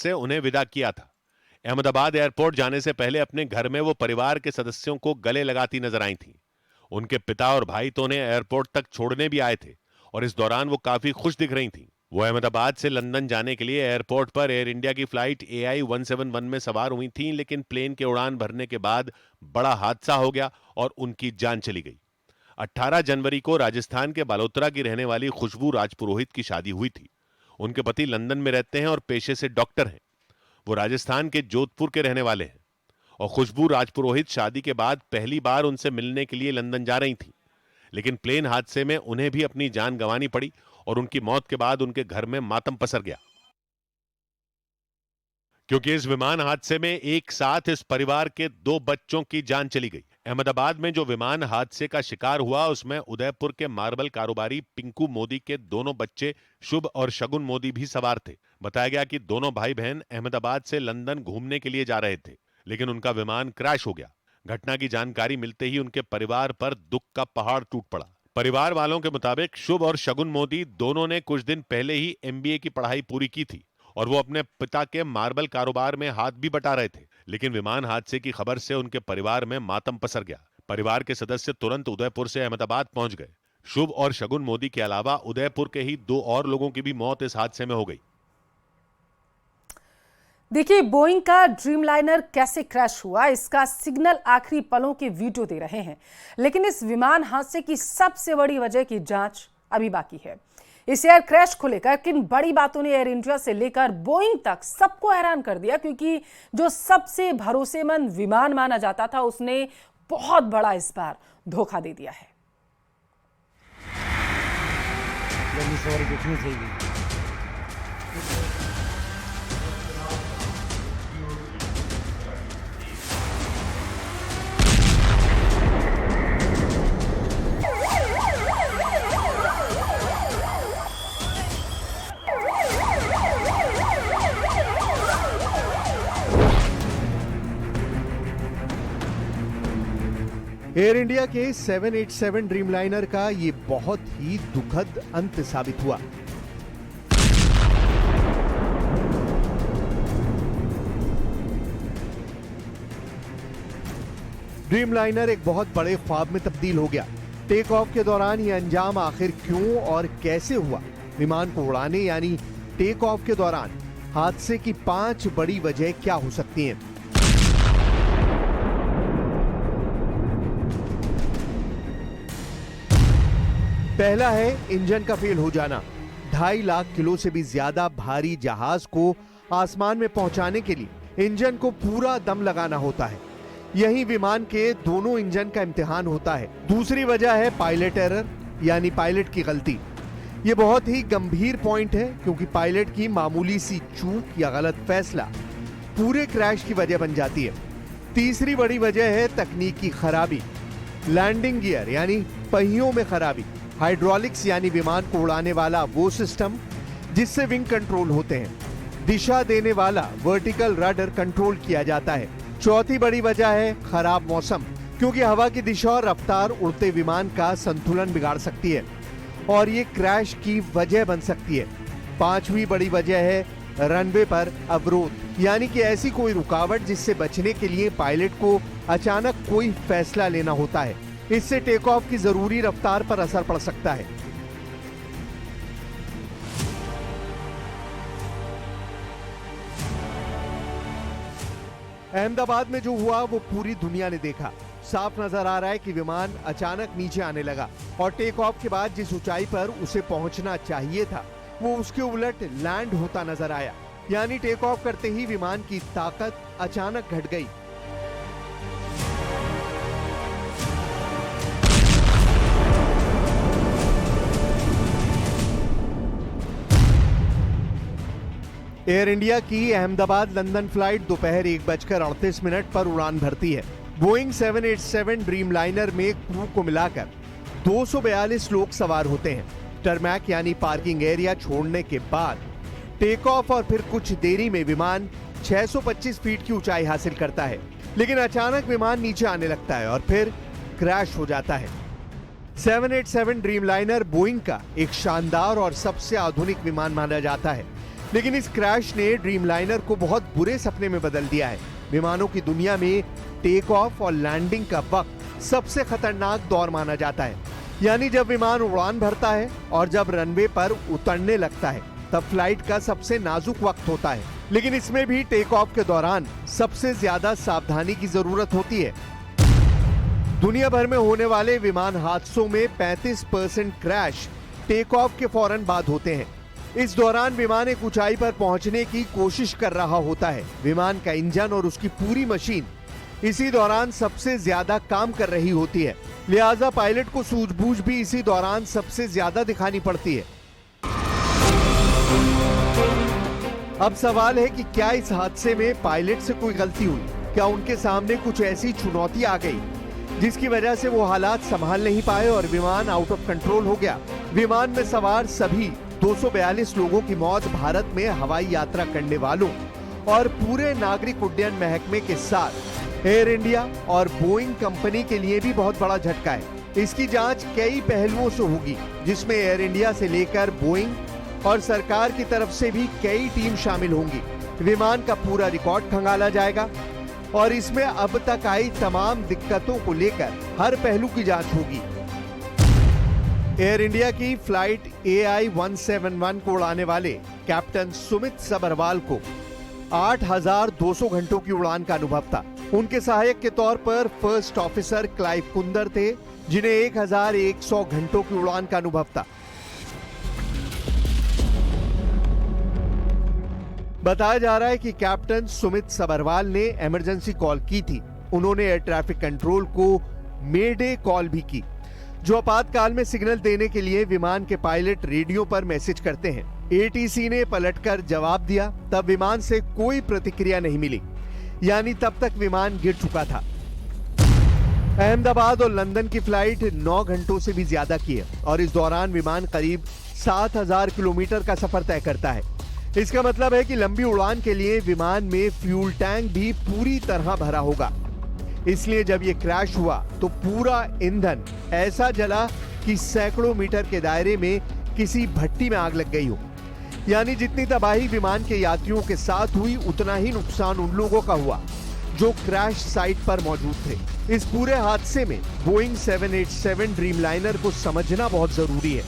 से उन्हें विदा किया था। अहमदाबाद एयरपोर्ट जाने से पहले अपने घर में वो परिवार के सदस्यों को गले लगाती नजर आई थीं। उनके पिता और भाई तो उन्हें एयरपोर्ट तक छोड़ने भी आए थे और इस दौरान वो काफी खुश दिख रही थीं। वो अहमदाबाद से लंदन जाने के लिए एयरपोर्ट पर एयर इंडिया की फ्लाइट AI 171 में सवार हुई थीं, लेकिन प्लेन के उड़ान भरने के बाद बड़ा हादसा हो गया और उनकी जान चली गई। 18 जनवरी को राजस्थान के बालोतरा की रहने वाली खुशबू राजपुरोहित की शादी हुई थी। उनके पति लंदन में रहते हैं और पेशे से डॉक्टर हैं। वो राजस्थान के जोधपुर के रहने वाले हैं और खुशबू राजपुरोहित शादी के बाद पहली बार उनसे मिलने के लिए लंदन जा रही थी, लेकिन प्लेन हादसे में उन्हें भी अपनी जान गंवानी पड़ी और उनकी मौत के बाद उनके घर में मातम पसर गया, क्योंकि इस विमान हादसे में एक साथ इस परिवार के 2 बच्चों की जान चली गई। अहमदाबाद में जो विमान हादसे का शिकार हुआ उसमें उदयपुर के मार्बल कारोबारी पिंकू मोदी के दोनों बच्चे शुभ और शगुन मोदी भी सवार थे। बताया गया कि दोनों भाई बहन अहमदाबाद से लंदन घूमने के लिए जा रहे थे, लेकिन उनका विमान क्रैश हो गया। घटना की जानकारी मिलते ही उनके परिवार पर दुख का पहाड़ टूट पड़ा। परिवार वालों के मुताबिक शुभ और शगुन मोदी दोनों ने कुछ दिन पहले ही MBA की पढ़ाई पूरी की थी और वो अपने पिता के मार्बल कारोबार में हाथ भी बटा रहे थे, लेकिन विमान हादसे की खबर से उनके परिवार में मातम पसर गया। परिवार के सदस्य तुरंत उदयपुर से अहमदाबाद पहुंच गए। शुभ और शगुन मोदी के अलावा उदयपुर के ही 2 और लोगों की भी मौत इस हादसे में हो गई। देखिए, बोइंग का ड्रीमलाइनर कैसे क्रैश हुआ इसका सिग्नल आखिरी पलों के वीडियो दे रहे हैं, लेकिन इस विमान हादसे की सबसे बड़ी वजह की जांच अभी बाकी है। इस एयर क्रैश को लेकर किन बड़ी बातों ने एयर इंडिया से लेकर बोइंग तक सबको हैरान कर दिया, क्योंकि जो सबसे भरोसेमंद विमान माना जाता था उसने बहुत बड़ा इस बार धोखा दे दिया है। एयर इंडिया के 787 ड्रीमलाइनर का ये बहुत ही दुखद अंत साबित हुआ। ड्रीमलाइनर एक बहुत बड़े ख्वाब में तब्दील हो गया। टेक ऑफ के दौरान ये अंजाम आखिर क्यों और कैसे हुआ? विमान को उड़ाने यानी टेक ऑफ के दौरान हादसे की 5 बड़ी वजह क्या हो सकती हैं? पहला है इंजन का फेल हो जाना। 2.5 लाख किलो से भी ज्यादा भारी जहाज को आसमान में पहुंचाने के लिए इंजन को पूरा दम लगाना होता है। यही विमान के दोनों इंजन का इम्तिहान होता है। दूसरी वजह है पायलट एरर, यानी पायलट की गलती। यह बहुत ही गंभीर पॉइंट है, क्योंकि पायलट की मामूली सी चूक या गलत फैसला पूरे क्रैश की वजह बन जाती है। तीसरी बड़ी वजह है तकनीकी खराबी। लैंडिंग गियर यानी पहियों में खराबी। हाइड्रोलिक्स यानी विमान को उड़ाने वाला वो सिस्टम जिससे विंग कंट्रोल होते हैं। दिशा देने वाला वर्टिकल रडर कंट्रोल किया जाता है। चौथी बड़ी वजह है खराब मौसम, क्योंकि हवा की दिशा और रफ्तार उड़ते विमान का संतुलन बिगाड़ सकती है और ये क्रैश की वजह बन सकती है। पांचवी बड़ी वजह है रनवे पर अवरोध, यानी कि ऐसी कोई रुकावट जिससे बचने के लिए पायलट को अचानक कोई फैसला लेना होता है। इससे टेक ऑफ की जरूरी रफ्तार पर असर पड़ सकता है। अहमदाबाद में जो हुआ वो पूरी दुनिया ने देखा। साफ नजर आ रहा है कि विमान अचानक नीचे आने लगा और टेक ऑफ के बाद जिस ऊंचाई पर उसे पहुंचना चाहिए था वो उसके उलट लैंड होता नजर आया। यानी टेक ऑफ करते ही विमान की ताकत अचानक घट गई। एयर इंडिया की अहमदाबाद लंदन फ्लाइट दोपहर 1:38 पर उड़ान भरती है। बोइंग 787 ड्रीमलाइनर में क्रू को मिलाकर 242 लोग सवार होते हैं। टरमैक यानी पार्किंग एरिया छोड़ने के बाद टेक ऑफ और फिर कुछ देरी में विमान 625 फीट की ऊंचाई हासिल करता है, लेकिन अचानक विमान नीचे आने लगता है और फिर क्रैश हो जाता है। 787 ड्रीमलाइनर बोइंग का एक शानदार और सबसे आधुनिक विमान माना जाता है। लेकिन इस क्रैश ने ड्रीमलाइनर को बहुत बुरे सपने में बदल दिया है। विमानों की दुनिया में टेक ऑफ और लैंडिंग का वक्त सबसे खतरनाक दौर माना जाता है। यानी जब विमान उड़ान भरता है और जब रनवे पर उतरने लगता है, तब फ्लाइट का सबसे नाजुक वक्त होता है। लेकिन इसमें भी टेक ऑफ के दौरान सबसे ज्यादा सावधानी की जरूरत होती है। दुनिया भर में होने वाले विमान हादसों में 35% क्रैश टेक ऑफ के फौरन बाद होते हैं। इस दौरान विमान एक ऊंचाई पर पहुंचने की कोशिश कर रहा होता है। विमान का इंजन और उसकी पूरी मशीन इसी दौरान सबसे ज्यादा काम कर रही होती है, लिहाजा पायलट को सूझबूझ भी इसी दौरान सबसे ज्यादा दिखानी पड़ती है। अब सवाल है कि क्या इस हादसे में पायलट से कोई गलती हुई? क्या उनके सामने कुछ ऐसी चुनौती आ गई जिसकी वजह से वो हालात संभाल नहीं पाए और विमान आउट ऑफ कंट्रोल हो गया? विमान में सवार सभी 242 लोगों की मौत भारत में हवाई यात्रा करने वालों और पूरे नागरिक उड्डयन महकमे के साथ एयर इंडिया और बोइंग कंपनी के लिए भी बहुत बड़ा झटका है। इसकी जांच कई पहलुओं से होगी, जिसमें एयर इंडिया से लेकर बोइंग और सरकार की तरफ से भी कई टीम शामिल होंगी। विमान का पूरा रिकॉर्ड खंगाला जाएगा और इसमें अब तक आई तमाम दिक्कतों को लेकर हर पहलू की जांच होगी। एयर इंडिया की फ्लाइट AI-171 को उड़ाने वाले कैप्टन सुमित सबरवाल को 8,200 घंटों की उड़ान का अनुभव था। उनके सहायक के तौर पर फर्स्ट ऑफिसर क्लाइव कुंदर थे, जिन्हें 1,100 घंटों की उड़ान का अनुभव था। बताया जा रहा है कि कैप्टन सुमित सबरवाल ने इमरजेंसी कॉल की थी। उन्होंने एयर ट्रैफिक कंट्रोल को मेडे कॉल भी की, जो आपातकाल में सिग्नल देने के लिए विमान के पायलट रेडियो पर मैसेज करते हैं। ATC ने पलटकर जवाब दिया, तब विमान से कोई प्रतिक्रिया नहीं मिली, यानी तब तक विमान गिर चुका था। अहमदाबाद और लंदन की फ्लाइट 9 घंटों से भी ज्यादा की है और इस दौरान विमान करीब 7,000 किलोमीटर का सफर तय करता है। इसका मतलब है कि लंबी उड़ान के लिए विमान में फ्यूल टैंक भी पूरी तरह भरा होगा। इसलिए जब ये क्रैश हुआ तो पूरा ईंधन ऐसा जला कि सैकड़ों मीटर के दायरे में किसी भट्टी में आग लग गई हो। यानी जितनी तबाही विमान के यात्रियों के साथ हुई, उतना ही नुकसान उन लोगों का हुआ जो क्रैश साइट पर मौजूद थे। इस पूरे हादसे में बोइंग 787 ड्रीमलाइनर को समझना बहुत जरूरी है।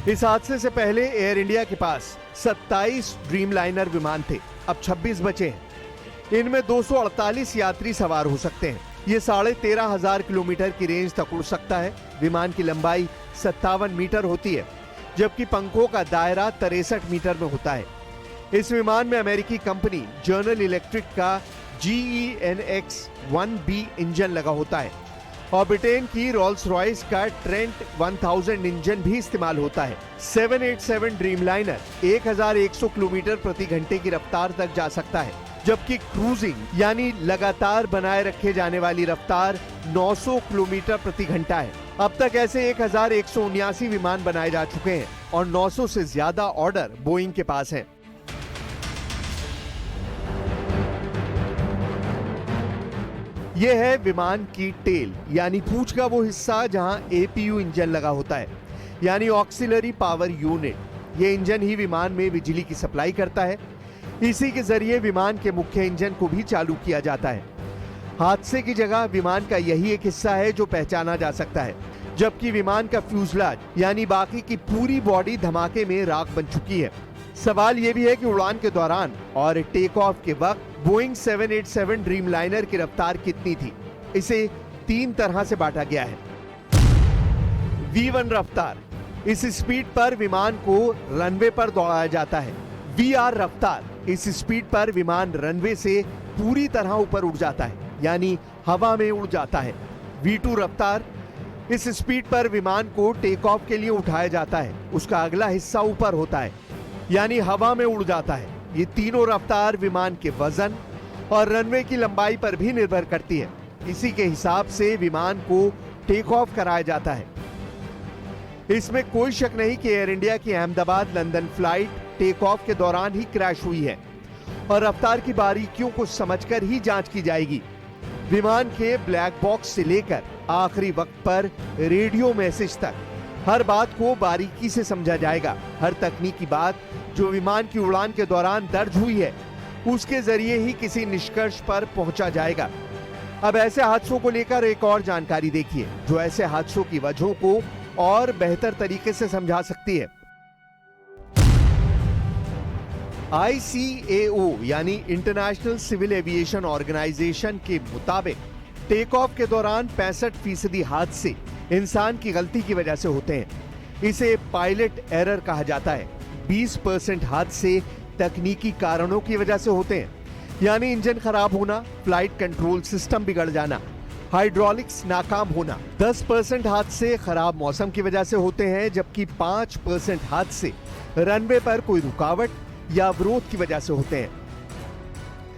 इस हादसे से पहले एयर इंडिया के पास 27 ड्रीमलाइनर विमान थे, अब 26 बचे हैं। इनमें 248 यात्री सवार हो सकते हैं। ये 13,500 किलोमीटर की रेंज तक उड़ सकता है। विमान की लंबाई 57 मीटर होती है, जबकि पंखों का दायरा 63 मीटर में होता है। इस विमान में अमेरिकी कंपनी जनरल इलेक्ट्रिक का GEnx 1B इंजन लगा होता है और ब्रिटेन की रोल्स रॉयस का ट्रेंट 1000 इंजन भी इस्तेमाल होता है। 787 ड्रीमलाइनर 1,100 किलोमीटर प्रति घंटे की रफ्तार तक जा सकता है, जबकि क्रूजिंग यानी लगातार बनाए रखे जाने वाली रफ्तार 900 किलोमीटर प्रति घंटा है। अब तक ऐसे 1,179 विमान बनाए जा चुके हैं और 900 से ज्यादा ऑर्डर बोइंग के पास हैं। यह है विमान की टेल यानी पूंछ का वो हिस्सा जहां APU इंजन लगा होता है, यानी ऑक्सिलरी पावर यूनिट। यह इंजन ही विमान में बिजली की सप्लाई करता है। इसी के जरिए विमान के मुख्य इंजन को भी चालू किया जाता है। हादसे की जगह विमान का यही एक हिस्सा है जो पहचाना जा सकता है, जबकि विमान का फ्यूजलाज यानी बाकी की पूरी बॉडी धमाके में राख बन चुकी है। सवाल यह भी है कि उड़ान के दौरान और टेक ऑफ के वक्त बोइंग 787 ड्रीमलाइनर की रफ्तार कितनी थी? इसे 3 तरह से बांटा गया है। V1 रफ्तार, इस स्पीड पर विमान को रनवे पर दौड़ाया जाता है। VR रफ्तार, इस स्पीड पर विमान रनवे से पूरी तरह ऊपर उड़ जाता है, यानी हवा में उड़ जाता है। V2 रफ्तार, इस स्पीड पर विमान को टेक ऑफ के लिए उठाया जाता है। उसका अगला हिस्सा ऊपर होता है, यानी हवा में उड़ जाता है। ये तीनों रफ्तार विमान के वजन और रनवे की लंबाई पर भी निर्भर करती है। इसी के हिसाब से विमान को टेक ऑफ कराया जाता है। इसमें कोई शक नहीं कि एयर इंडिया की Ahmedabad London flight take off के दौरान ही क्रैश हुई है और रफ्तार की बारीकियों को समझकर ही जांच की जाएगी। विमान के ब्लैक बॉक्स से लेकर आखिरी वक्त पर रेडियो मैसेज तक हर बात को बारीकी से समझा जाएगा। हर तकनीकी बात जो विमान की उड़ान के दौरान दर्ज हुई है, उसके जरिए ही किसी निष्कर्ष पर पहुंचा जाएगा। अब ऐसे हादसों को लेकर एक और जानकारी देखिए, जो ऐसे हादसों की वजहों को और बेहतर तरीके से समझा सकती है। ICAO यानी इंटरनेशनल सिविल एविएशन ऑर्गेनाइजेशन के मुताबिक टेक ऑफ के दौरान 65% हादसे इंसान की गलती की वजह से होते हैं। इसे पायलट एरर कहा जाता है। 20% हादसे तकनीकी कारणों की वजह से होते हैं, यानी इंजन खराब होना, फ्लाइट कंट्रोल सिस्टम बिगड़ जाना, हाइड्रोलिक्स नाकाम होना। 10% हादसे खराब मौसम की वजह से होते हैं, जबकि 5% हादसे रनवे पर कोई रुकावट या अवरोध की वजह से होते हैं।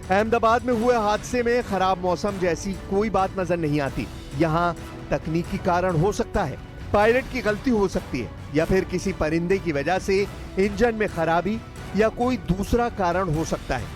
अहमदाबाद में हुए हादसे में खराब मौसम जैसी कोई बात नजर नहीं आती। यहाँ तकनीकी कारण हो सकता है, पायलट की गलती हो सकती है, या फिर किसी परिंदे की वजह से इंजन में खराबी या कोई दूसरा कारण हो सकता है।